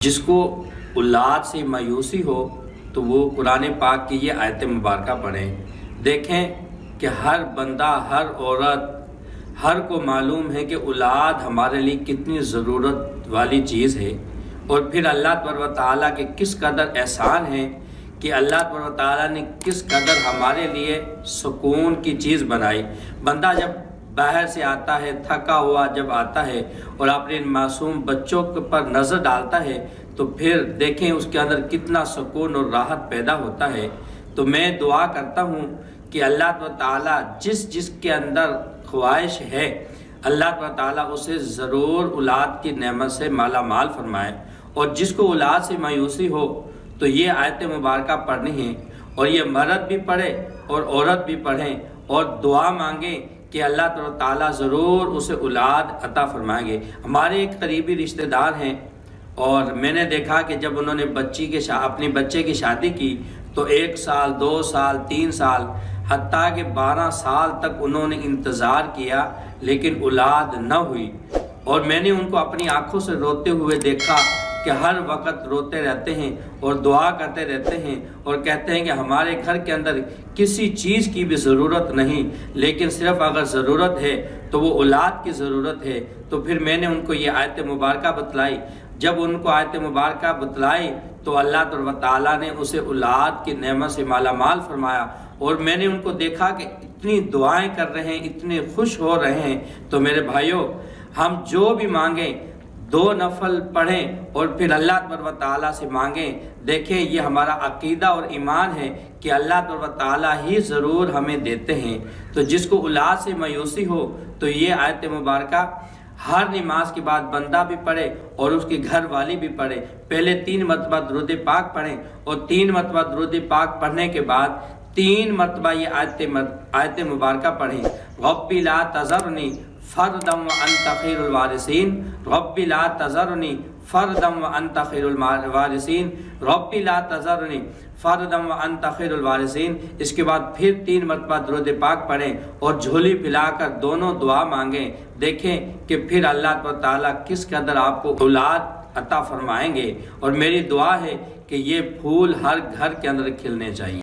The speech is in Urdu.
جس کو اولاد سے مایوسی ہو تو وہ قرآن پاک کی یہ آیت مبارکہ پڑھیں۔ دیکھیں کہ ہر بندہ، ہر عورت، ہر کو معلوم ہے کہ اولاد ہمارے لیے کتنی ضرورت والی چیز ہے، اور پھر اللہ تبارک و تعالیٰ کے کس قدر احسان ہیں کہ اللہ تبارک و تعالیٰ نے کس قدر ہمارے لیے سکون کی چیز بنائی۔ بندہ جب باہر سے آتا ہے، تھکا ہوا جب آتا ہے اور اپنے معصوم بچوں پر نظر ڈالتا ہے تو پھر دیکھیں اس کے اندر کتنا سکون اور راحت پیدا ہوتا ہے۔ تو میں دعا کرتا ہوں کہ اللہ تعالیٰ جس کے اندر خواہش ہے، اللہ تعالیٰ اسے ضرور اولاد کی نعمت سے مالا مال فرمائے، اور جس کو اولاد سے مایوسی ہو تو یہ آیت مبارکہ پڑھنی ہے، اور یہ مرد بھی پڑھے اور عورت بھی پڑھیں، اور دعا مانگیں کہ اللہ تعالیٰ ضرور اسے اولاد عطا فرمائیں گے۔ ہمارے ایک قریبی رشتہ دار ہیں، اور میں نے دیکھا کہ جب انہوں نے اپنے بچے کی شادی کی تو 1 سال، 2 سال، 3 سال، حتیٰ کہ 12 سال تک انہوں نے انتظار کیا، لیکن اولاد نہ ہوئی، اور میں نے ان کو اپنی آنکھوں سے روتے ہوئے دیکھا کہ ہر وقت روتے رہتے ہیں اور دعا کرتے رہتے ہیں، اور کہتے ہیں کہ ہمارے گھر کے اندر کسی چیز کی بھی ضرورت نہیں، لیکن صرف اگر ضرورت ہے تو وہ اولاد کی ضرورت ہے۔ تو پھر میں نے ان کو یہ آیت مبارکہ بتلائی۔ جب ان کو آیت مبارکہ بتلائی تو اللہ تعالیٰ نے اسے اولاد کی نعمت سے مالا مال فرمایا، اور میں نے ان کو دیکھا کہ اتنی دعائیں کر رہے ہیں، اتنے خوش ہو رہے ہیں۔ تو میرے بھائیوں، ہم جو بھی مانگیں 2 نفل پڑھیں اور پھر اللہ تعالیٰ سے مانگیں۔ دیکھیں یہ ہمارا عقیدہ اور ایمان ہے کہ اللہ تعالیٰ ہی ضرور ہمیں دیتے ہیں۔ تو جس کو اولاد سے مایوسی ہو تو یہ آیت مبارکہ ہر نماز کے بعد بندہ بھی پڑھے اور اس کی گھر والی بھی پڑھے۔ پہلے 3 مرتبہ درود پاک پڑھیں، اور 3 مرتبہ درود پاک پڑھنے کے بعد 3 مرتبہ یہ آیت مبارکہ پڑھیں۔ رب لا تذرنی فردا وانت خیر الوارثین، رب لا تذرنی فردا وانت خیر الوارثین، رب لا تذرنی فردا وانت خیر الوارثین۔ اس کے بعد پھر 3 مرتبہ درود پاک پڑھیں اور جھولی پھیلا کر دونوں دعا مانگیں۔ دیکھیں کہ پھر اللہ تعالیٰ کس قدر آپ کو اولاد عطا فرمائیں گے، اور میری دعا ہے کہ یہ پھول ہر گھر کے اندر کھلنے چاہیے۔